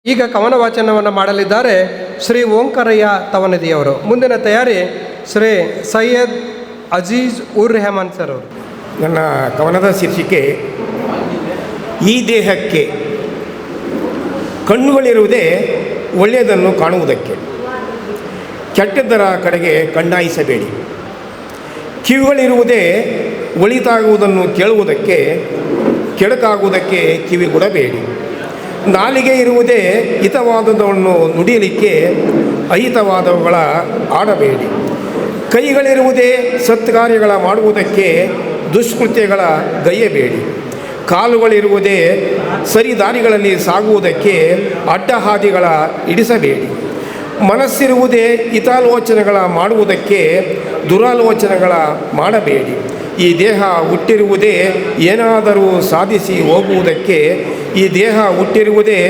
ಈಗ ಕವನ ವಾಚನವನ್ನು ಮಾಡಲಿದ್ದಾರೆ ಶ್ರೀ ಓಂಕಾರಯ್ಯ ತವನದಿಯವರು. ಮುಂದಿನ ತಯಾರಿ ಶ್ರೀ ಸೈಯದ್ ಅಜೀಜ್ ಉರ್ ರೆಹಮಾನ್ ಸರ್ ಅವರು. ನನ್ನ ಕವನದ ಶೀರ್ಷಿಕೆ ಈ ದೇಹಕ್ಕೆ ಕಣ್ಣುಗಳಿರುವುದೇ ಒಳ್ಳೆಯದನ್ನು ಕಾಣುವುದಕ್ಕೆ, ಕೆಟ್ಟದ್ದರ ಕಡೆಗೆ ಕಣ್ಣಾಯಿಸಬೇಡಿ. ಕಿವಿಗಳಿರುವುದೇ ಒಳಿತಾಗುವುದನ್ನು ಕೇಳುವುದಕ್ಕೆ, ಕೆಡಕಾಗುವುದಕ್ಕೆ ಕಿವಿಗೊಡಬೇಡಿ. ನಾಲಿಗೆ ಇರುವುದೇ ಹಿತವಾದವನ್ನು ನುಡಿಯಲಿಕ್ಕೆ, ಅಹಿತವಾದವುಗಳ ಆಡಬೇಡಿ. ಕೈಗಳಿರುವುದೇ ಸತ್ಕಾರ್ಯಗಳ ಮಾಡುವುದಕ್ಕೆ, ದುಷ್ಕೃತ್ಯಗಳ ಗೈಯಬೇಡಿ. ಕಾಲುಗಳಿರುವುದೇ ಸರಿದಾರಿಗಳಲ್ಲಿ ಸಾಗುವುದಕ್ಕೆ, ಅಡ್ಡಹಾದಿಗಳ ಹಿಡಿಸಬೇಡಿ. ಮನಸ್ಸಿರುವುದೇ ಹಿತಾಲೋಚನೆಗಳ ಮಾಡುವುದಕ್ಕೆ, ದುರಾಲೋಚನೆಗಳ ಮಾಡಬೇಡಿ. ಈ ದೇಹ ಹುಟ್ಟಿರುವುದೇ ಏನಾದರೂ ಸಾಧಿಸಿ ಹೋಗುವುದಕ್ಕೆ, ಈ ದೇಹ ಹುಟ್ಟಿರುವುದೇ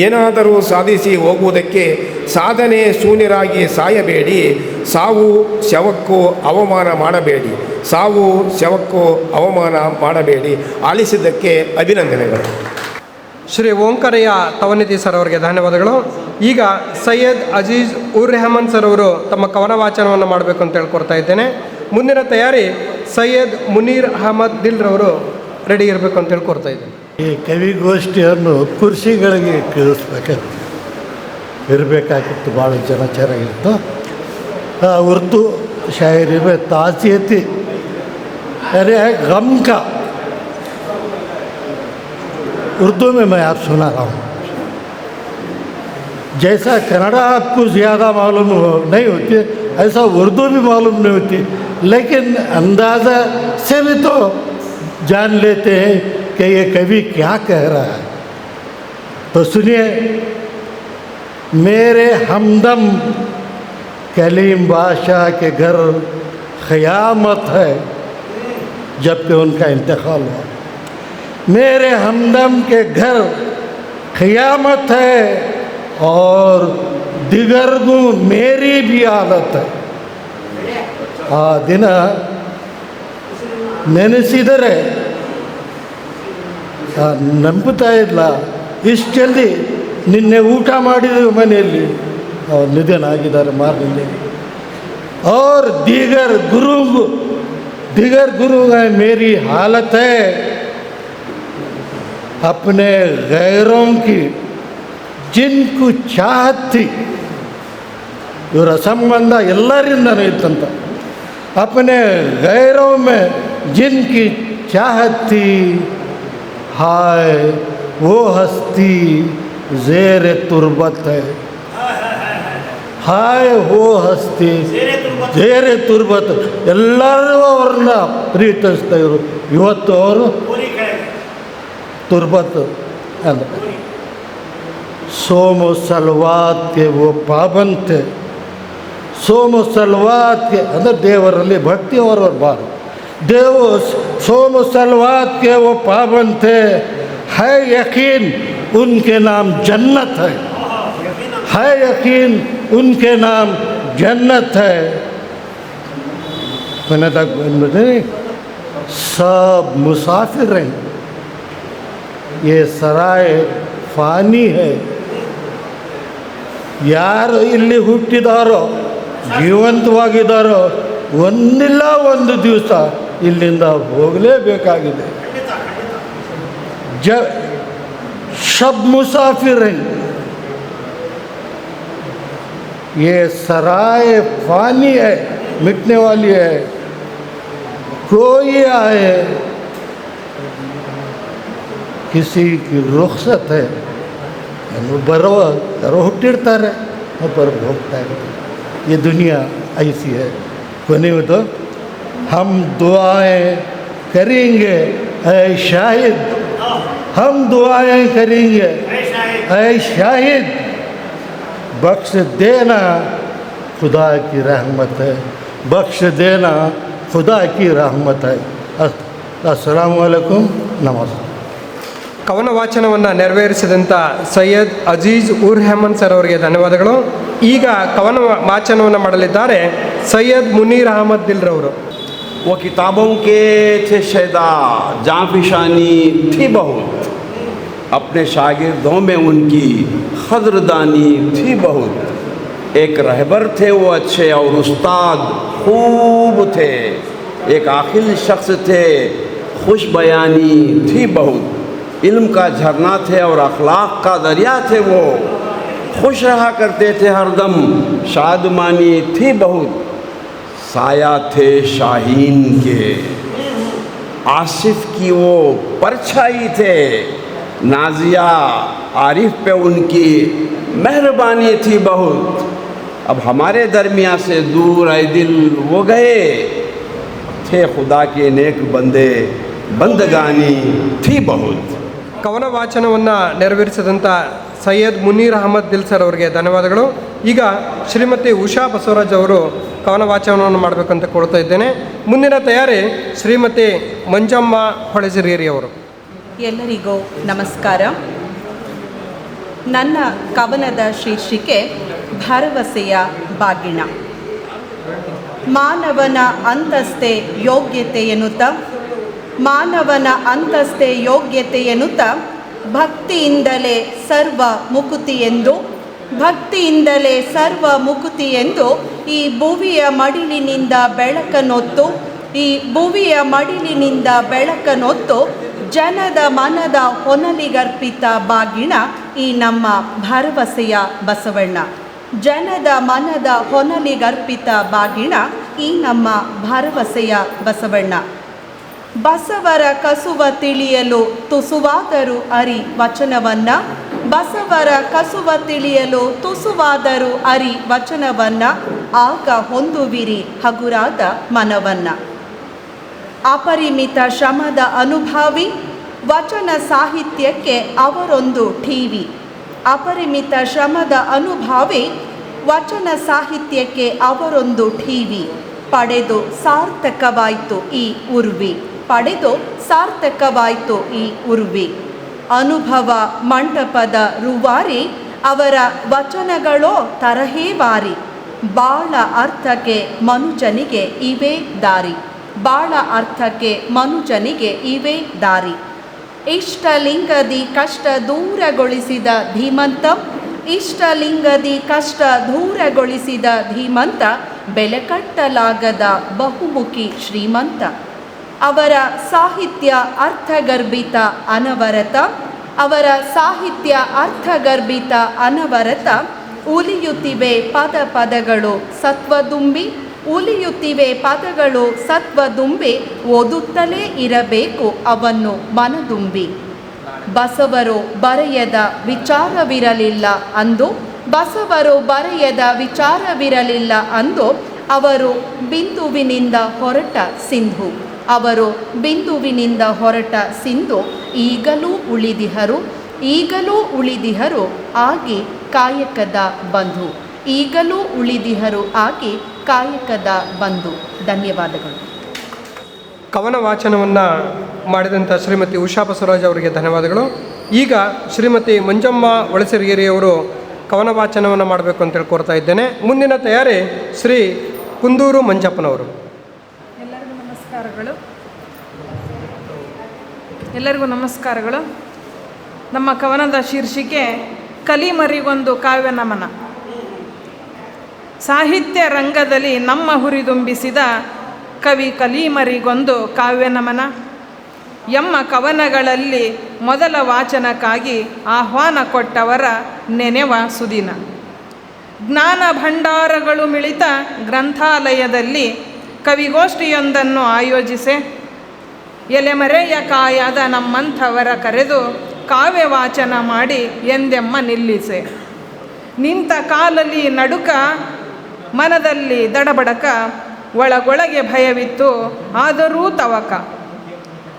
ಏನಾದರೂ ಸಾಧಿಸಿ ಹೋಗುವುದಕ್ಕೆ, ಸಾಧನೆ ಶೂನ್ಯರಾಗಿ ಸಾಯಬೇಡಿ. ಸಾವು ಶವಕ್ಕೂ ಅವಮಾನ ಮಾಡಬೇಡಿ, ಸಾವು ಶವಕ್ಕೂ ಅವಮಾನ ಮಾಡಬೇಡಿ. ಆಲಿಸಿದ್ದಕ್ಕೆ ಅಭಿನಂದನೆಗಳು. ಶ್ರೀ ಓಂಕಾರಯ್ಯ ತವನದಿ ಸರ್ ಅವರಿಗೆ ಧನ್ಯವಾದಗಳು. ಈಗ ಸೈಯದ್ ಅಜೀಜ್ ಉರ್ ರೆಹಮಾನ್ ಸರ್ ಅವರು ತಮ್ಮ ಕವನ ವಾಚನವನ್ನು ಮಾಡಬೇಕು ಅಂತ ಹೇಳ್ಕೊಡ್ತಾ ಇದ್ದೇನೆ. ಮುಂದಿನ ತಯಾರಿ ಸೈಯದ್ ಮುನೀರ್ ಅಹಮದ್ ದಿಲ್ ರವರು ರೆಡಿ ಇರಬೇಕು ಅಂತ ಹೇಳ್ಕೊಡ್ತಾ ಇದ್ದೇನೆ. ಈ ಕವಿಗೋಷ್ಠಿಯನ್ನು ಕುರ್ಚಿಗಳಿಗೆ ಇರಬೇಕಾಗಿತ್ತು. ಭಾಳ ಜನ ಚೆನ್ನಾಗಿತ್ತು. ಉರ್ದು शायरी में ताज़ियती अरे है गम का उर्दू में मैं आप सुना रहा हूँ. जैसा कन्नड़ा आपको ज़्यादा मालूम नहीं होती है, ऐसा उर्दू भी मालूम नहीं होती, लेकिन अंदाज़ा से भी तो जान लेते हैं कि ये कवि क्या कह रहा है. तो सुनिए. मेरे हमदम कलीम बादशाह के घर क़यामत है जबकि उनका इंतकाल हुआ. मेरे हमदम के घर क़यामत है और दिगर को मेरी भी हालत है. ಆ ದಿನ ನೆನೆಸಿದರೆ ನಂಬುತ್ತಾ ಇಲ್ಲ. ಇಷ್ಟಲ್ಲಿ ನಿನ್ನೆ ಊಟ ಮಾಡಿದೆವು ಮನೆಯಲ್ಲಿ, ನಿಧನ ಆಗಿದ್ದಾರೆ ಮಾರ್ನಿಂದ. और दीगर गुरु मेरी हालत है अपने गैरों की जिनको चाहत थी. ಇವರ ಸಂಬಂಧ ಎಲ್ಲರಿಂದನೂ ಇತ್ತಂತ. अपने गैरों में जिनकी चाहत थी, हाय वो हस्ती ज़ेर तुर्बत है. ಹಾಯ್ ಹೋ ಹಸ್ತಿ ಝೇರೆ ತುರ್ಬತ್. ಎಲ್ಲರೂ ಅವ್ರನ್ನ ಪ್ರೀತಿಸ್ತಾ ಇವರು. ಇವತ್ತು ಅವರು ತುರ್ಬತ್ ಅಂದರೆ ಸೋಮು ಸಲ್ವಾತ್ಗೆ ಓ ಪಾಬಂತೆ. ಸೋಮು ಸಲ್ವಾತ್ಗೆ ಅಂದರೆ ದೇವರಲ್ಲಿ ಭಕ್ತಿ ಅವರವ್ರ ಬಾರು. ದೇವು ಸೋಮು ಸಲ್ವಾತ್ಗೆ ಓ ಪಾಬಂತೆ ಹೈ ಯಕೀನ್ ಉನ್ಕೆ ನಾಮ್ ಜನ್ನತ್ ಹೈ. है यकीन उनके नाम जन्नत है. मैंने तक सब मुसाफिर हैं, ये सराय फ़ानी है. ಯಾರು ಇಲ್ಲಿ ಹುಟ್ಟಿದಾರೋ ಜೀವಂತವಾಗಿದ್ದಾರೋ ಒಂದಿಲ್ಲ ಒಂದು ದಿವಸ ಇಲ್ಲಿಂದ ಹೋಗಲೇಬೇಕಾಗಿದೆ. ಶಬ್ ಮುಸಾಫಿರ್ हैं. ये सराय फ़ानी है, मिटने वाली है. कोई आए किसी की रुखसत है, बरो हुट्टिर्तारे पर भोगता है. ये दुनिया ऐसी है. कोई तो हम दुआएं करेंगे ऐ शाहिद, हम दुआएं करेंगे ऐ शाहिद. बख्श देना खुदा की रहमत है, बख्श देना खुदा की रहमत है. अस्सलामु अलैकुम, नमस्ते. ಕವನ ವಾಚನವನ್ನು ನೆರವೇರಿಸಿದಂಥ ಸೈಯದ್ ಅಜೀಜ್ ಉರ್ ರೆಹಮಾನ್ ಸರ್ ಅವರಿಗೆ ಧನ್ಯವಾದಗಳು. ಈಗ ಕವನ ವಾಚನವನ್ನು ಮಾಡಲಿದ್ದಾರೆ ಸೈಯದ್ ಮುನೀರ್ ಅಹಮದ್ ದಿಲ್ ರವರು. वो किताबों के थे शैदा जाँ फिशानी थी बहुत, अपने शागिर्दों में उनकी क़द्रदानी थी बहुत। एक रहबर थे वो अच्छे और उस्ताद खूब थे। एक आखिल शख्स थे, खुश बयानी थी बहुत। इल्म का झरना थे और अखलाक का दरिया थे वो। खुश रहा करते थे हरदम, शादमानी थी बहुत। साया थे शाहीन के, आसिफ की वो परछाई थे। नाजिया आरिफ पे उनकी मेहरबानी थी बहुत। अब हमारे दरमिया से दूर आए दिल वो गए, थे खुदा के नेक बंदे, बंदगानी थी बहुत। ಕವನ ವಾಚನವನ್ನು ನೆರವೇರಿಸಿದಂಥ ಸೈಯದ್ ಮುನೀರ್ ಅಹಮದ್ ದಿಲ್ ಸರ್ ಅವರಿಗೆ ಧನ್ಯವಾದಗಳು. ಈಗ ಶ್ರೀಮತಿ ಉಷಾ ಬಸವರಾಜ್ ಅವರು ಕವನ ವಾಚನವನ್ನು ಮಾಡಬೇಕಂತ ಕೊಡ್ತಾ ಇದ್ದೇನೆ. ಮುಂದಿನ ತಯಾರಿ ಶ್ರೀಮತಿ ಮಂಜಮ್ಮ ಹೊಳೆಸಿರಿಯರಿ ಅವರು. ಎಲ್ಲರಿಗೂ ನಮಸ್ಕಾರ. ನನ್ನ ಕವನದ ಶೀರ್ಷಿಕೆ ಭರವಸೆಯ ಬಾಗಿಣ. ಮಾನವನ ಅಂತಸ್ತೆ ಯೋಗ್ಯತೆ ಎನ್ನುತ್ತಾ, ಮಾನವನ ಅಂತಸ್ತೆ ಯೋಗ್ಯತೆ ಎನ್ನುತ್ತಾ, ಭಕ್ತಿಯಿಂದಲೇ ಸರ್ವ ಮುಕುತಿ ಎಂದು, ಭಕ್ತಿಯಿಂದಲೇ ಸರ್ವ ಮುಕುತಿ ಎಂದು ಈ ಭುವಿಯ ಮಡಿಲಿನಿಂದ ಬೆಳಕನೊತ್ತು, ಈ ಭುವಿಯ ಮಡಿಲಿನಿಂದ ಬೆಳಕನೊತ್ತು ಜನದ ಮನದ ಹೊನಲಿಗರ್ಪಿತ ಬಾಗಿಣ ಈ ನಮ್ಮ ಭರವಸೆಯ ಬಸವಣ್ಣ. ಜನದ ಮನದ ಹೊನಲಿಗರ್ಪಿತ ಬಾಗಿಣ ಈ ನಮ್ಮ ಭರವಸೆಯ ಬಸವಣ್ಣ. ಬಸವರ ಕಸುವ ತಿಳಿಯಲು ತುಸುವಾದರೂ ಅರಿ ವಚನವನ್ನ, ಬಸವರ ಕಸುವ ತಿಳಿಯಲು ತುಸುವಾದರೂ ಅರಿ ವಚನವನ್ನ, ಆಗ ಹೊಂದುವಿರಿ ಹಗುರಾದ ಮನವನ್ನ. ಅಪರಿಮಿತ ಶ್ರಮದ ಅನುಭಾವಿ ವಚನ ಸಾಹಿತ್ಯಕ್ಕೆ ಅವರೊಂದು ಠೀವಿ. ಅಪರಿಮಿತ ಶ್ರಮದ ಅನುಭಾವಿ ವಚನ ಸಾಹಿತ್ಯಕ್ಕೆ ಅವರೊಂದು ಠೀವಿ. ಪಡೆದು ಸಾರ್ಥಕವಾಯಿತು ಈ ಉರ್ವಿ, ಪಡೆದು ಸಾರ್ಥಕವಾಯಿತು ಈ ಉರ್ವಿ. ಅನುಭವ ಮಂಟಪದ ರೂವಾರಿ, ಅವರ ವಚನಗಳೋ ತರಹೇವಾರಿ. ಬಾಳ ಅರ್ಥಕ್ಕೆ ಮನುಜನಿಗೆ ಇವೇ ದಾರಿ, ಬಾಳ ಅರ್ಥಕ್ಕೆ ಮನುಜನಿಗೆ ಇವೇ ದಾರಿ. ಇಷ್ಟಲಿಂಗದಿ ಕಷ್ಟ ದೂರಗೊಳಿಸಿದ ಧೀಮಂತ, ಇಷ್ಟಲಿಂಗದಿ ಕಷ್ಟ ದೂರಗೊಳಿಸಿದ ಧೀಮಂತ, ಬೆಲೆ ಕಟ್ಟಲಾಗದ ಬಹುಮುಖಿ ಶ್ರೀಮಂತ. ಅವರ ಸಾಹಿತ್ಯ ಅರ್ಥಗರ್ಭಿತ ಅನವರತ, ಅವರ ಸಾಹಿತ್ಯ ಅರ್ಥಗರ್ಭಿತ ಅನವರತ. ಉಲಿಯುತ್ತಿವೆ ಪದ ಪದಗಳು ಸತ್ವದುಂಬಿ, ಉಲಿಯುತ್ತಿವೆ ಪದಗಳು ಸತ್ವದುಂಬಿ. ಓದುತ್ತಲೇ ಇರಬೇಕು ಅವನ್ನು ಮನದುಂಬಿ. ಬಸವರು ಬರೆಯದ ವಿಚಾರವಿರಲಿಲ್ಲ ಅಂದು, ಬಸವರು ಬರೆಯದ ವಿಚಾರವಿರಲಿಲ್ಲ ಅಂದು. ಅವರು ಬಿಂದುವಿನಿಂದ ಹೊರಟ ಸಿಂಧು, ಅವರು ಬಿಂದುವಿನಿಂದ ಹೊರಟ ಸಿಂಧು. ಈಗಲೂ ಉಳಿದಿಹರು, ಈಗಲೂ ಉಳಿದಿಹರು ಆಗಿ ಕಾಯಕದ ಬಂಧು, ಈಗಲೂ ಉಳಿದಿಹರು ಆಗಿ ಕಾಯಕದ ಬಂಧು. ಧನ್ಯವಾದಗಳು. ಕವನ ವಾಚನವನ್ನು ಮಾಡಿದಂಥ ಶ್ರೀಮತಿ ಉಷಾ ಬಸವರಾಜ್ ಅವರಿಗೆ ಧನ್ಯವಾದಗಳು. ಈಗ ಶ್ರೀಮತಿ ಮಂಜಮ್ಮ ಹೊಳೆಸಿರಿಯರಿ ಅವರು ಕವನ ವಾಚನವನ್ನು ಮಾಡಬೇಕು ಅಂತೇಳಿ ಕೋರ್ತಾ ಇದ್ದೇನೆ. ಮುಂದಿನ ತಯಾರಿ ಶ್ರೀ ಕುಂದೂರು ಮಂಜಪ್ಪನವರು. ಎಲ್ಲರಿಗೂ ನಮಸ್ಕಾರಗಳು. ಎಲ್ಲರಿಗೂ ನಮಸ್ಕಾರಗಳು. ನಮ್ಮ ಕವನದ ಶೀರ್ಷಿಕೆ ಕಲಿಮರಿಗೊಂದು ಕಾವ್ಯ ನಮನ. ಸಾಹಿತ್ಯ ರಂಗದಲ್ಲಿ ನಮ್ಮ ಹುರಿದುಂಬಿಸಿದ ಕವಿ ಕಲಿಮರಿಗೊಂದು ಕಾವ್ಯ ನಮನ. ಎಮ್ಮ ಕವನಗಳಲ್ಲಿ ಮೊದಲ ವಾಚನಕ್ಕಾಗಿ ಆಹ್ವಾನ ಕೊಟ್ಟವರ ನೆನೆವ ಸುದಿನ. ಜ್ಞಾನ ಭಂಡಾರಗಳು ಮಿಳಿತ ಗ್ರಂಥಾಲಯದಲ್ಲಿ ಕವಿಗೋಷ್ಠಿಯೊಂದನ್ನು ಆಯೋಜಿಸೆ, ಎಲೆಮರೆಯ ಕಾಯಾದ ನಮ್ಮಂಥವರ ಕರೆದು ಕಾವ್ಯ ವಾಚನ ಮಾಡಿ ಎಂದೆಮ್ಮ ನಿಲ್ಲಿಸೆ. ನಿಂತ ಕಾಲಲ್ಲಿ ನಡುಕ, ಮನದಲ್ಲಿ ದಡಬಡಕ, ಒಳಗೊಳಗೆ ಭಯವಿತ್ತು ಆದರೂ ತವಕ.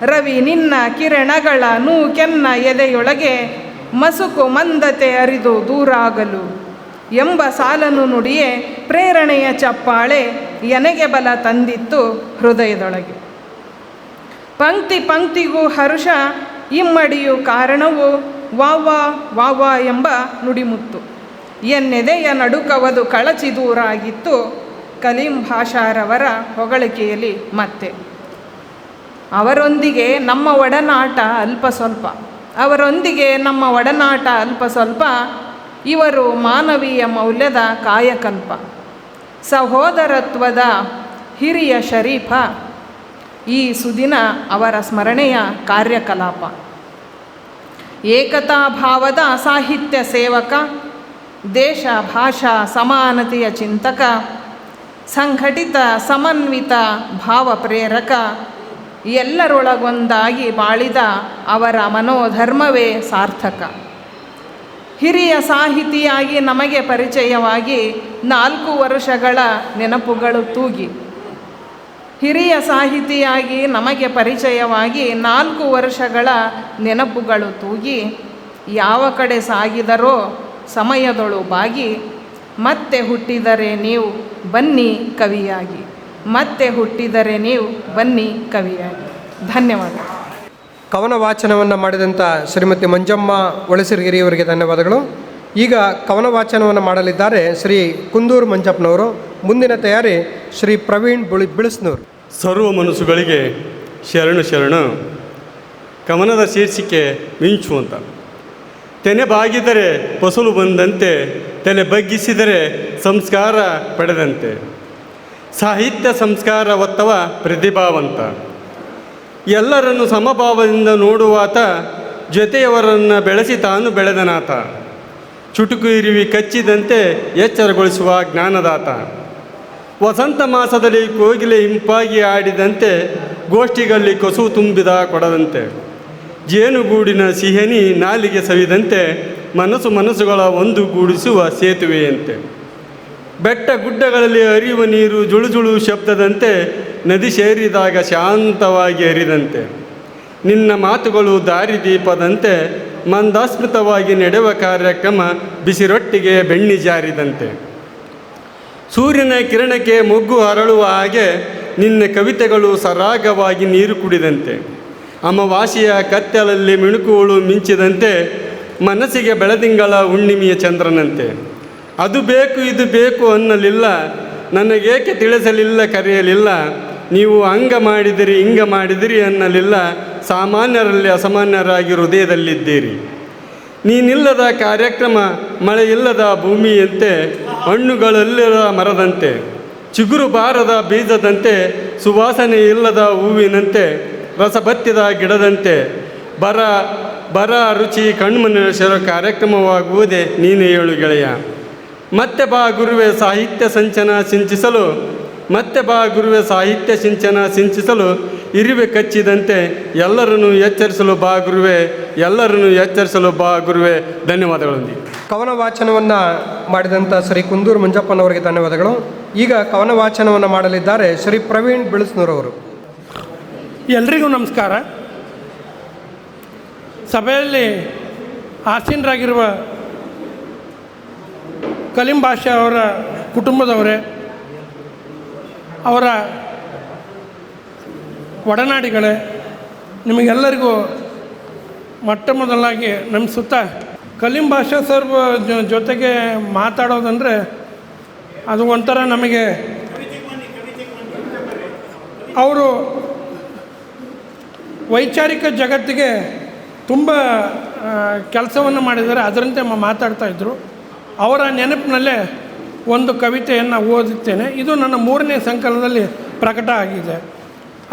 ರವಿ ನಿನ್ನ ಕಿರಣಗಳ ನೂಕೆನ್ನ ಎದೆಯೊಳಗೆ ಮಸುಕು ಮಂದತೆ ಅರಿದು ದೂರಾಗಲು ಎಂಬ ಸಾಲನ್ನು ನುಡಿಯೇ ಪ್ರೇರಣೆಯ ಚಪ್ಪಾಳೆ ಎನೆಗೆ ಬಲ ತಂದಿತ್ತು ಹೃದಯದೊಳಗೆ. ಪಂಕ್ತಿ ಪಂಕ್ತಿಗೂ ಹರ್ಷ ಇಮ್ಮಡಿಯು ಕಾರಣವು ವಾವಾ ವಾವಾ ಎಂಬ ನುಡಿಮುತ್ತು. ಎನ್ನೆದೆಯ ನಡುಕವದು ಕಳಚಿ ದೂರಾಗಿತ್ತು ಕಲೀಂ ಭಾಷಾರವರ ಹೊಗಳಿಕೆಯಲ್ಲಿ ಮತ್ತೆ. ಅವರೊಂದಿಗೆ ನಮ್ಮ ಒಡನಾಟ ಅಲ್ಪ ಸ್ವಲ್ಪ, ಅವರೊಂದಿಗೆ ನಮ್ಮ ಒಡನಾಟ ಅಲ್ಪ ಸ್ವಲ್ಪ. ಇವರು ಮಾನವೀಯ ಮೌಲ್ಯದ ಕಾಯಕಲ್ಪ, ಸಹೋದರತ್ವದ ಹಿರಿಯ ಶರೀಫ. ಈ ಸುದಿನ ಅವರ ಸ್ಮರಣೆಯ ಕಾರ್ಯಕಲಾಪ. ಏಕತಾ ಭಾವದ ಸಾಹಿತ್ಯ ಸೇವಕ, ದೇಶ ಭಾಷಾ ಸಮಾನತೆಯ ಚಿಂತಕ, ಸಂಘಟಿತ ಸಮನ್ವಿತ ಭಾವ ಪ್ರೇರಕ, ಎಲ್ಲರೊಳಗೊಂದಾಗಿ ಬಾಳಿದ ಅವರ ಮನೋಧರ್ಮವೇ ಸಾರ್ಥಕ. ಹಿರಿಯ ಸಾಹಿತಿಯಾಗಿ ನಮಗೆ ಪರಿಚಯವಾಗಿ 4 ವರ್ಷಗಳ ನೆನಪುಗಳು ತೂಗಿ. ಹಿರಿಯ ಸಾಹಿತಿಯಾಗಿ ನಮಗೆ ಪರಿಚಯವಾಗಿ 4 ವರ್ಷಗಳ ನೆನಪುಗಳು ತೂಗಿ. ಯಾವ ಕಡೆ ಸಾಗಿದರೋ ಸಮಯದೊಳು ಬಾಗಿ. ಮತ್ತೆ ಹುಟ್ಟಿದರೆ ನೀವು ಬನ್ನಿ ಕವಿಯಾಗಿ, ಮತ್ತೆ ಹುಟ್ಟಿದರೆ ನೀವು ಬನ್ನಿ ಕವಿಯಾಗಿ. ಧನ್ಯವಾದ. ಕವನ ವಾಚನವನ್ನು ಮಾಡಿದಂಥ ಶ್ರೀಮತಿ ಮಂಜಮ್ಮ ಒಳಸಿರಗಿರಿ ಅವರಿಗೆ ಧನ್ಯವಾದಗಳು. ಈಗ ಕವನ ವಾಚನವನ್ನು ಮಾಡಲಿದ್ದಾರೆ ಶ್ರೀ ಕುಂದೂರು ಮಂಜಪ್ಪನವರು. ಮುಂದಿನ ತಯಾರಿ ಶ್ರೀ ಪ್ರವೀಣ್ ಬಿಳಿಸ್ನೂರು. ಸರ್ವ ಮನಸ್ಸುಗಳಿಗೆ ಶರಣು. ಕವನದ ಶೀರ್ಷಿಕೆ ಮಿಂಚು ಅಂತ. ತೆನೆ ಬಾಗಿದರೆ ಫಸಲು ಬಂದಂತೆ, ತಲೆ ಬಗ್ಗಿಸಿದರೆ ಸಂಸ್ಕಾರ ಪಡೆದಂತೆ. ಸಾಹಿತ್ಯ ಸಂಸ್ಕಾರ ಹೊತ್ತವ ಪ್ರತಿಭಾವಂತ, ಎಲ್ಲರನ್ನು ಸಮಭಾವದಿಂದ ನೋಡುವಾತ, ಜೊತೆಯವರನ್ನು ಬೆಳೆಸಿ ತಾನು ಬೆಳೆದನಾತ. ಚುಟುಕು ಇರುವಿ ಕಚ್ಚಿದಂತೆ ಎಚ್ಚರಗೊಳಿಸುವ ಜ್ಞಾನದಾತ. ವಸಂತ ಮಾಸದಲ್ಲಿ ಕೋಗಿಲೆ ಇಂಪಾಗಿ ಆಡಿದಂತೆ, ಗೋಷ್ಠಿಗಳಲ್ಲಿ ಕಸುವು ತುಂಬಿದ ಕೊಡದಂತೆ. ಜೇನುಗೂಡಿನ ಸಿಹನಿ ನಾಲಿಗೆ ಸವಿದಂತೆ, ಮನಸ್ಸುಗಳ ಒಂದು ಗೂಡಿಸುವ ಸೇತುವೆಯಂತೆ. ಬೆಟ್ಟ ಗುಡ್ಡಗಳಲ್ಲಿ ಹರಿಯುವ ನೀರು ಜುಳುಜುಳು ಶಬ್ದದಂತೆ, ನದಿ ಸೇರಿದಾಗ ಶಾಂತವಾಗಿ ಹರಿದಂತೆ. ನಿನ್ನ ಮಾತುಗಳು ದಾರಿದೀಪದಂತೆ, ಮಂದಾಸ್ಮೃತವಾಗಿ ನಡೆಯುವ ಕಾರ್ಯಕ್ರಮ ಬಿಸಿರೊಟ್ಟಿಗೆ ಬೆಣ್ಣಿ ಜಾರಿದಂತೆ. ಸೂರ್ಯನ ಕಿರಣಕ್ಕೆ ಮೊಗ್ಗು ಹರಳುವ ಹಾಗೆ, ನಿನ್ನ ಕವಿತೆಗಳು ಸರಾಗವಾಗಿ ನೀರು ಕುಡಿದಂತೆ. ಅಮಾವಾಸ್ಯೆಯ ಕತ್ತಲಲ್ಲಿ ಮಿಣುಕುಗಳು ಮಿಂಚಿದಂತೆ, ಮನಸ್ಸಿಗೆ ಬೆಳದಿಂಗಳ ಹುಣ್ಣಿಮೆಯ ಚಂದ್ರನಂತೆ. ಅದು ಬೇಕು ಇದು ಬೇಕು ಅನ್ನಲಿಲ್ಲ, ನನಗೇಕೆ ತಿಳಿಸಲಿಲ್ಲ ಕರೆಯಲಿಲ್ಲ. ನೀವು ಹಂಗ ಮಾಡಿದಿರಿ ಹಿಂಗ ಮಾಡಿದಿರಿ ಅನ್ನಲಿಲ್ಲ, ಸಾಮಾನ್ಯರಲ್ಲಿ ಅಸಾಮಾನ್ಯರಾಗಿ ಹೃದಯದಲ್ಲಿದ್ದೀರಿ. ನೀನಿಲ್ಲದ ಕಾರ್ಯಕ್ರಮ ಮಳೆಯಿಲ್ಲದ ಭೂಮಿಯಂತೆ, ಹಣ್ಣುಗಳಲ್ಲಿರದ ಮರದಂತೆ, ಚಿಗುರು ಬಾರದ ಬೀಜದಂತೆ, ಸುವಾಸನೆ ಇಲ್ಲದ ಹೂವಿನಂತೆ, ರಸಬತ್ತಿದ ಗಿಡದಂತೆ. ಬರ ರುಚಿ ಕಣ್ಮನಸರ ಕಾರ್ಯಕ್ರಮವಾಗುವುದೇ ನೀನು ಹೇಳು ಗೆಳೆಯ. ಮತ್ತೆ ಬಾ ಗುರುವೆ ಸಾಹಿತ್ಯ ಸಿಂಚನ ಸಿಂಚಿಸಲು, ಮತ್ತೆ ಬಾ ಗುರುವೆ ಸಾಹಿತ್ಯ ಸಿಂಚನ ಸಿಂಚಿಸಲು. ಇರುವೆ ಕಚ್ಚಿದಂತೆ ಎಲ್ಲರನ್ನು ಎಚ್ಚರಿಸಲು ಬಾ ಗುರುವೆ, ಎಲ್ಲರನ್ನು ಎಚ್ಚರಿಸಲು ಬಾ ಗುರುವೆ. ಧನ್ಯವಾದಗಳೊಂದಿಗೆ ಕವನ ವಾಚನವನ್ನು ಮಾಡಿದಂಥ ಶ್ರೀ ಕುಂದೂರು ಮಂಜಪ್ಪನವರಿಗೆ ಧನ್ಯವಾದಗಳು. ಈಗ ಕವನ ವಾಚನವನ್ನು ಮಾಡಲಿದ್ದಾರೆ ಶ್ರೀ ಪ್ರವೀಣ್ ಬಿಳಿಸ್ನೂರವರು. ಎಲ್ರಿಗೂ ನಮಸ್ಕಾರ. ಸಭೆಯಲ್ಲಿ ಆಸೀನರಾಗಿರುವ ಕಲೀಂ ಬಾಷಾ ಅವರ ಕುಟುಂಬದವರೇ, ಅವರ ಒಡನಾಡಿಗಳೇ, ನಿಮಗೆಲ್ಲರಿಗೂ ಮೊಟ್ಟ ಮೊದಲಾಗಿ ನಮ್ಮ ಸುತ್ತ ಕಲೀಂ ಬಾಷಾ ಸರ್ ಜೊತೆಗೆ ಮಾತಾಡೋದಂದರೆ ಅದು ಒಂಥರ ನಮಗೆ, ಅವರು ವೈಚಾರಿಕ ಜಗತ್ತಿಗೆ ತುಂಬ ಕೆಲಸವನ್ನು ಮಾಡಿದ್ದಾರೆ. ಅದರಂತೆ ಮಾತಾಡ್ತಾಯಿದ್ರು. ಅವರ ನೆನಪಿನಲ್ಲೇ ಒಂದು ಕವಿತೆಯನ್ನು ಓದುತ್ತೇನೆ. ಇದು ನನ್ನ 3ನೇ ಸಂಕಲನದಲ್ಲಿ ಪ್ರಕಟ ಆಗಿದೆ.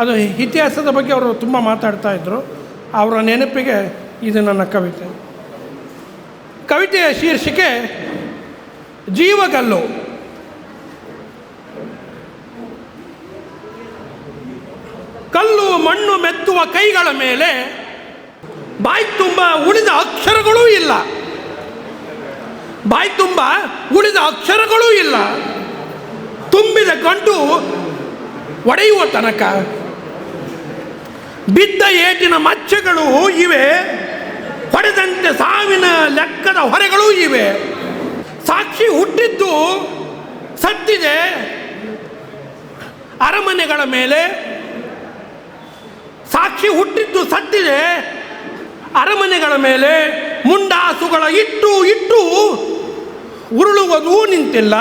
ಅದು ಇತಿಹಾಸದ ಬಗ್ಗೆ ಅವರು ತುಂಬ ಮಾತಾಡ್ತಾಯಿದ್ರು. ಅವರ ನೆನಪಿಗೆ ಇದು ನನ್ನ ಕವಿತೆ. ಕವಿತೆಯ ಶೀರ್ಷಿಕೆ ಜೀವಗಲ್ಲು. ಕಲ್ಲು ಮಣ್ಣು ಮೆತ್ತುವ ಕೈಗಳ ಮೇಲೆ ಬಾಯಿ ತುಂಬ ಉಳಿದ ಅಕ್ಷರಗಳೂ ಇಲ್ಲ, ಬಾಯಿ ತುಂಬ ಉಳಿದ ಅಕ್ಷರಗಳೂ ಇಲ್ಲ. ತುಂಬಿದ ಗಂಟು ಒಡೆಯುವ ತನಕ ಬಿದ್ದ ಏಟಿನ ಮಚ್ಚೆಗಳು ಇವೆ, ಹೊಡೆದಂತೆ ಸಾವಿನ ಲೆಕ್ಕದ ಹೊರೆಗಳೂ ಇವೆ. ಸಾಕ್ಷಿ ಹುಟ್ಟಿದ್ದು ಸತ್ತಿದೆ ಅರಮನೆಗಳ ಮೇಲೆ, ಸಾಕ್ಷಿ ಹುಟ್ಟಿದ್ದು ಸತ್ತಿದೆ ಅರಮನೆಗಳ ಮೇಲೆ. ಮುಂಡಾಸುಗಳ ಇಟ್ಟು ಉರುಳುವುದೂ ನಿಂತಿಲ್ಲ.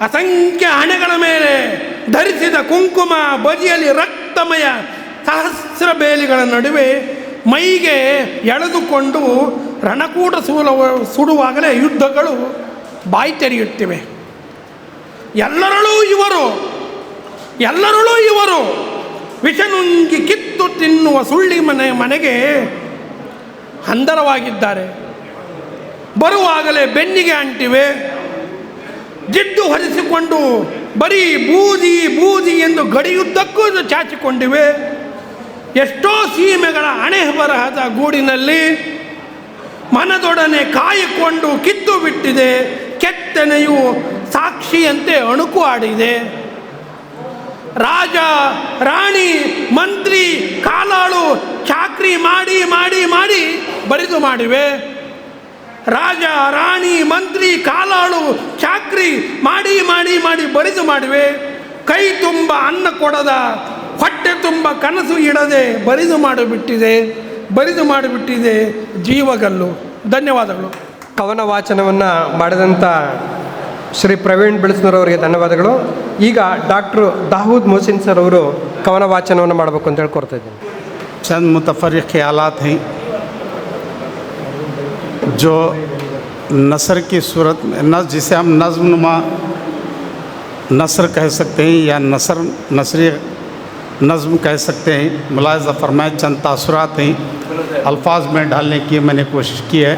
ಅಸಂಖ್ಯ ಹಣೆಗಳ ಮೇಲೆ ಧರಿಸಿದ ಕುಂಕುಮ, ಬದಿಯಲ್ಲಿ ರಕ್ತಮಯ ಸಹಸ್ರ ಬೇಲಿಗಳ ನಡುವೆ ಮೈಗೆ ಎಳೆದುಕೊಂಡು ರಣಕೂಟ ಸುಡುವಾಗಲೇ ಯುದ್ಧಗಳು ಬಾಯಿ ತೆರೆಯುತ್ತಿವೆ. ಎಲ್ಲರಲ್ಲೂ ಇವರು ವಿಷನುಂಗಿ ಕಿತ್ತು ತಿನ್ನುವ ಸುಳ್ಳಿ ಮನೆಗೆ ಹಂದರವಾಗಿದ್ದಾರೆ. ಬರುವಾಗಲೇ ಬೆನ್ನಿಗೆ ಅಂಟಿವೆ, ಜಿಡ್ಡು ಹೊರಿಸಿಕೊಂಡು ಬರೀ ಬೂದಿ ಎಂದು ಗಡಿಯುದ್ದಕ್ಕೂ ಚಾಚಿಕೊಂಡಿವೆ. ಎಷ್ಟೋ ಸೀಮೆಗಳ ಹಣೆ ಬರಹದ ಗೂಡಿನಲ್ಲಿ ಮನದೊಡನೆ ಕಾಯಿಕೊಂಡು ಕಿತ್ತು ಬಿಟ್ಟಿದೆ. ಕೆತ್ತನೆಯು ಸಾಕ್ಷಿಯಂತೆ ಅಣುಕು ಆಡಿದೆ. ರಾಜ ರಾಣಿ ಮಂತ್ರಿ ಕಾಲಾಳು ಚಾಕ್ರಿ ಮಾಡಿ ಬರಿದು ಮಾಡಿವೆ. ರಾಜ ರಾಣಿ ಮಂತ್ರಿ ಕಾಲಾಳು ಚಾಕ್ರಿ ಮಾಡಿ ಬರಿದು ಮಾಡಿವೆ. ಕೈ ತುಂಬ ಅನ್ನ ಕೊಡದ, ಹೊಟ್ಟೆ ತುಂಬ ಕನಸು ಇಡದೆ ಬರಿದು ಮಾಡಿಬಿಟ್ಟಿದೆ ಜೀವಗಲ್ಲು. ಧನ್ಯವಾದಗಳು. ಕವನ ವಾಚನವನ್ನು ಮಾಡಿದಂಥ ಶ್ರೀ ಪ್ರವೀಣ್ ಬೆಳಸ್ನೂರವರಿಗೆ ಧನ್ಯವಾದಗಳು. ಈಗ ಡಾಕ್ಟ್ರು ದಾವೂದ್ ಮೊಹಸಿನ್ ಸರ್ ಅವರು ಕವನ ವಾಚನವನ್ನು ಮಾಡಬೇಕು ಅಂತ ಹೇಳ್ಕೊಡ್ತಾ ಇದ್ದೀನಿ. चंद मुतफ़र्रिक़ ख़यालात हैं जो नसर की सूरत में जिसे हम नज़्म-नुमा नसर कह सकते हैं या नसरी नज़्म कह सकते हैं. मुलाहिज़ा फरमाए चंद तासुरात हैं अल्फाज में डालने की मैंने कोशिश की है.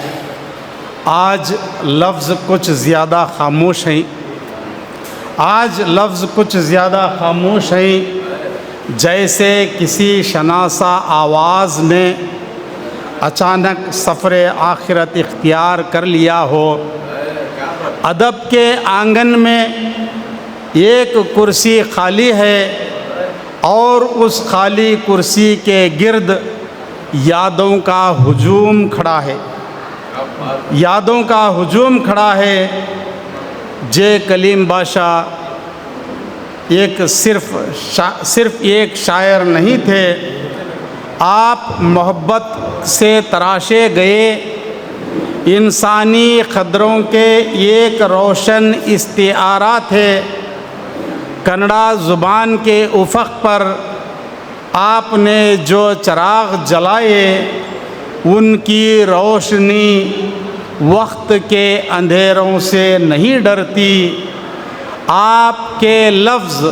आज लफ्ज़ कुछ ज़्यादा खामोश हैं. आज लफ्ज़ कुछ ज़्यादा खामोश हैं, जैसे किसी शनासा आवाज़ ने अचानक सफ़र आखिरत इख्तियार कर लिया हो. अदब के आंगन में एक कुर्सी खाली है और उस खाली कुर्सी के गिर्द यादों का हुजूम खड़ा है. जे कलीम बादशाह सिर्फ एक शायर नहीं थे, आप मोहब्बत से तराशे गए इंसानी क़दरों के एक रोशन इस्तिआरा थे. कन्नड़ा ज़ुबान के उफ़क़ पर आपने जो चराग़ जलाए, उनकी रोशनी वक्त के अंधेरों से नहीं डरती. आपके लफ्ज़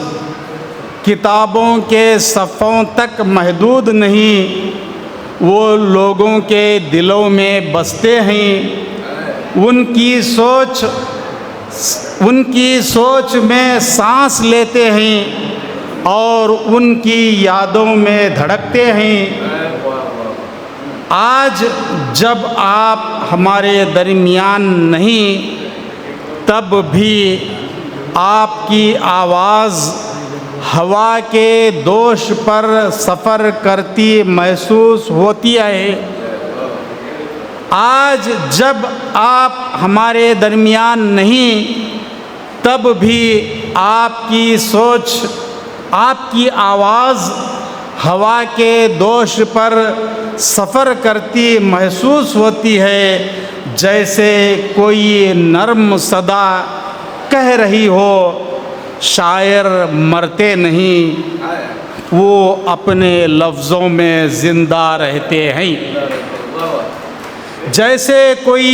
किताबों के सफ़ों तक महदूद नहीं, वो लोगों के दिलों में बसते हैं. उनकी सोच में सांस लेते हैं और उनकी यादों में धड़कते हैं. आज जब आप हमारे दरमियान नहीं, तब भी आपकी आवाज़ हवा के दोष पर सफ़र करती महसूस होती है. आज जब आप हमारे दरमियान नहीं, तब भी आपकी आवाज़ हवा के दोष पर सफ़र करती महसूस होती है. जैसे कोई नर्म सदा कह रही हो, शायर मरते नहीं, वो अपने लफ्ज़ों में ज़िंदा रहते हैं. जैसे कोई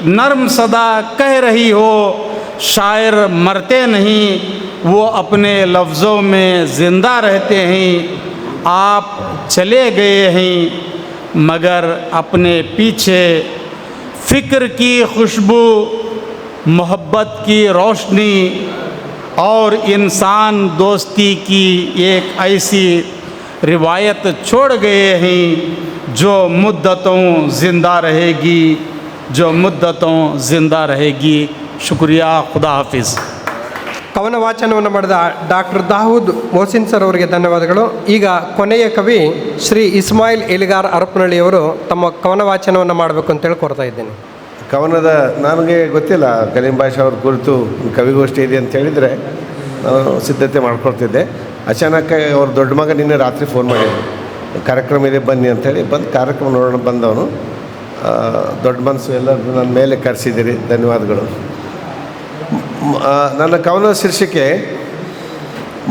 नर्म सदा कह रही हो, शायर मरते नहीं, वो अपने लफ्ज़ों में ज़िंदा रहते हैं. आप चले गए हैं मगर अपने पीछे फ़िक्र की खुशबू, मोहब्बत की रोशनी और इंसान दोस्ती की एक ऐसी रिवायत छोड़ गए हैं जो मुद्दतों ज़िंदा रहेगी. शुक्रिया. खुदा हाफिज़. ಕವನ ವಾಚನವನ್ನು ಮಾಡಿದ ಡಾಕ್ಟರ್ ದಾವೂದ್ ಮೊಹಸಿನ್ ಸರ್ ಅವರಿಗೆ ಧನ್ಯವಾದಗಳು. ಈಗ ಕೊನೆಯ ಕವಿ ಶ್ರೀ ಇಸ್ಮಾಯಿಲ್ ಎಲಿಗಾರ್ ಹರಪನಹಳ್ಳಿಯವರು ತಮ್ಮ ಕವನ ವಾಚನವನ್ನು ಮಾಡಬೇಕು ಅಂತೇಳಿ ಕೋರ್ತಾ ಇದ್ದೇನೆ. ಕವನದ ನನಗೆ ಗೊತ್ತಿಲ್ಲ ಕಲೀಂ ಬಾಷಾ ಅವ್ರ ಕುರಿತು ಕವಿಗೋಷ್ಠಿ ಇದೆ ಅಂತ ಹೇಳಿದರೆ ನಾನು ಸಿದ್ಧತೆ ಮಾಡ್ಕೊಳ್ತಿದ್ದೆ. ಅಚಾನಕ್ ಅವ್ರ ದೊಡ್ಡ ಮಗ ನಿನ್ನೆ ರಾತ್ರಿ ಫೋನ್ ಮಾಡಿದ್ರು, ಕಾರ್ಯಕ್ರಮ ಇದೆ ಬನ್ನಿ ಅಂಥೇಳಿ. ಬಂದು ಕಾರ್ಯಕ್ರಮ ನೋಡೋಣ ಬಂದವನು. ದೊಡ್ಡ ಮನಸ್ಸು ಎಲ್ಲರೂ ನನ್ನ ಮೇಲೆ ಕರೆಸಿದ್ದೀರಿ, ಧನ್ಯವಾದಗಳು. ನನ್ನ ಕವನದ ಶೀರ್ಷಿಕೆ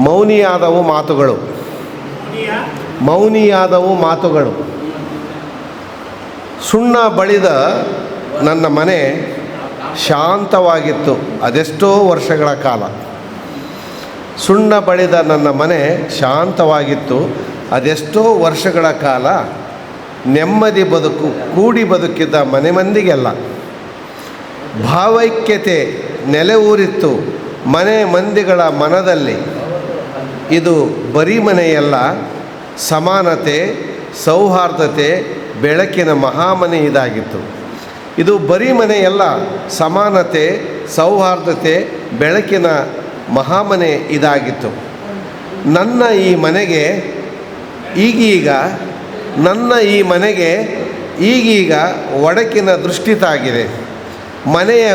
ಮೌನಿಯಾದವು ಮಾತುಗಳು. ಸುಣ್ಣ ಬಳಿದ ನನ್ನ ಮನೆ ಶಾಂತವಾಗಿತ್ತು ಅದೆಷ್ಟೋ ವರ್ಷಗಳ ಕಾಲ. ಸುಣ್ಣ ಬಳಿದ ನನ್ನ ಮನೆ ಶಾಂತವಾಗಿತ್ತು ಅದೆಷ್ಟೋ ವರ್ಷಗಳ ಕಾಲ. ನೆಮ್ಮದಿ ಬದುಕು ಕೂಡಿ ಬದುಕಿದ್ದ ಮನೆ ಮಂದಿಗೆಲ್ಲ. ಭಾವೈಕ್ಯತೆ ನೆಲೆ ಊರಿತ್ತು ಮನೆ ಮಂದಿಗಳ ಮನದಲ್ಲಿ. ಇದು ಬರೀ ಮನೆಯಲ್ಲ, ಸಮಾನತೆ ಸೌಹಾರ್ದತೆ ಬೆಳಕಿನ ಮಹಾಮನೆ ಇದಾಗಿತ್ತು. ಇದು ಬರೀ ಮನೆಯಲ್ಲ, ಸಮಾನತೆ ಸೌಹಾರ್ದತೆ ಬೆಳಕಿನ ಮಹಾಮನೆ ಇದಾಗಿತ್ತು. ನನ್ನ ಈ ಮನೆಗೆ ಈಗೀಗ ಒಡಕಿನ ದೃಷ್ಟಿ ತಾಗಿದೆ. ಮನೆಯ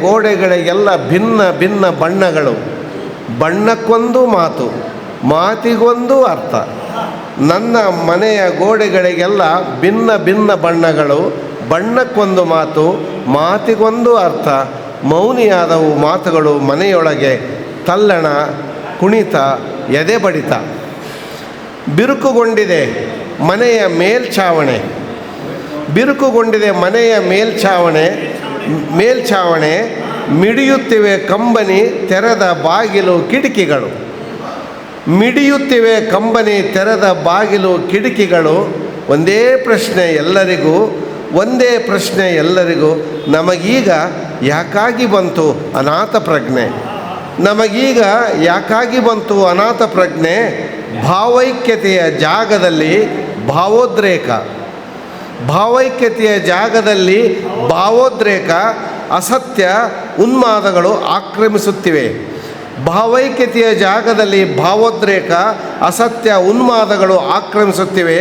ಗೋಡೆಗಳಿಗೆಲ್ಲ ಭಿನ್ನ ಭಿನ್ನ ಬಣ್ಣಗಳು, ಬಣ್ಣಕ್ಕೊಂದು ಮಾತು, ಮಾತಿಗೊಂದು ಅರ್ಥ. ನನ್ನ ಮನೆಯ ಗೋಡೆಗಳಿಗೆಲ್ಲ ಭಿನ್ನ ಭಿನ್ನ ಬಣ್ಣಗಳು, ಬಣ್ಣಕ್ಕೊಂದು ಮಾತು, ಮಾತಿಗೊಂದು ಅರ್ಥ. ಮೌನಿಯಾದವು ಮಾತುಗಳು ಮನೆಯೊಳಗೆ ತಲ್ಲಣ, ಕುಣಿತ, ಎದೆ ಬಡಿತ. ಬಿರುಕುಗೊಂಡಿದೆ ಮನೆಯ ಮೇಲ್ಛಾವಣೆ, ಮಿಡಿಯುತ್ತಿವೆ ಕಂಬನಿ ತೆರೆದ ಬಾಗಿಲು ಕಿಟಕಿಗಳು. ಒಂದೇ ಪ್ರಶ್ನೆ ಎಲ್ಲರಿಗೂ, ನಮಗೀಗ ಯಾಕಾಗಿ ಬಂತು ಅನಾಥ ಪ್ರಜ್ಞೆ? ಭಾವೈಕ್ಯತೆಯ ಜಾಗದಲ್ಲಿ ಭಾವೋದ್ರೇಕ, ಅಸತ್ಯ ಉನ್ಮಾದಗಳು ಆಕ್ರಮಿಸುತ್ತಿವೆ.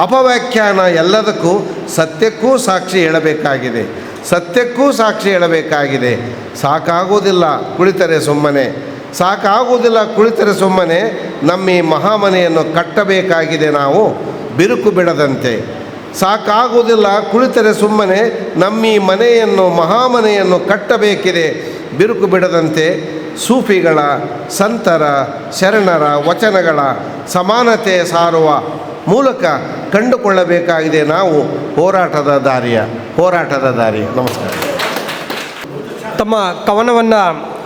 ಅಪವ್ಯಾಖ್ಯಾನ ಎಲ್ಲದಕ್ಕೂ ಸತ್ಯಕ್ಕೂ ಸಾಕ್ಷಿ ಹೇಳಬೇಕಾಗಿದೆ. ಸಾಕಾಗುವುದಿಲ್ಲ ಕುಳಿತರೆ ಸುಮ್ಮನೆ. ನಮ್ಮ ಈ ಮಹಾಮನೆಯನ್ನು ಕಟ್ಟಬೇಕಾಗಿದೆ ನಾವು ಬಿರುಕು ಬಿಡದಂತೆ. ಸಾಕಾಗುವುದಿಲ್ಲ ಕುಳಿತರೆ ಸುಮ್ಮನೆ, ನಮ್ಮ ಈ ಮಹಾಮನೆಯನ್ನು ಕಟ್ಟಬೇಕಿದೆ ಬಿರುಕು ಬಿಡದಂತೆ. ಸೂಫಿಗಳ, ಸಂತರ, ಶರಣರ ವಚನಗಳ ಸಮಾನತೆ ಸಾರುವ ಮೂಲಕ ಕಂಡುಕೊಳ್ಳಬೇಕಾಗಿದೆ ನಾವು ಹೋರಾಟದ ದಾರಿಯ. ನಮಸ್ಕಾರ. ತಮ್ಮ ಕವನವನ್ನು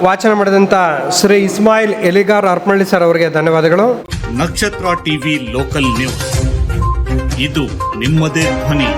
ವಾಚನ ಮಾಡಿದಂಥ ಶ್ರೀ ಇಸ್ಮಾಯಿಲ್ ಎಲಿಗಾರ್ ಹರಪನಹಳ್ಳಿ ಸರ್ ಅವರಿಗೆ ಧನ್ಯವಾದಗಳು. ನಕ್ಷತ್ರ ಟಿವಿ ಲೋಕಲ್ ನ್ಯೂಸ್, ಇದು ನಿಮ್ಮದೇ ಧ್ವನಿ.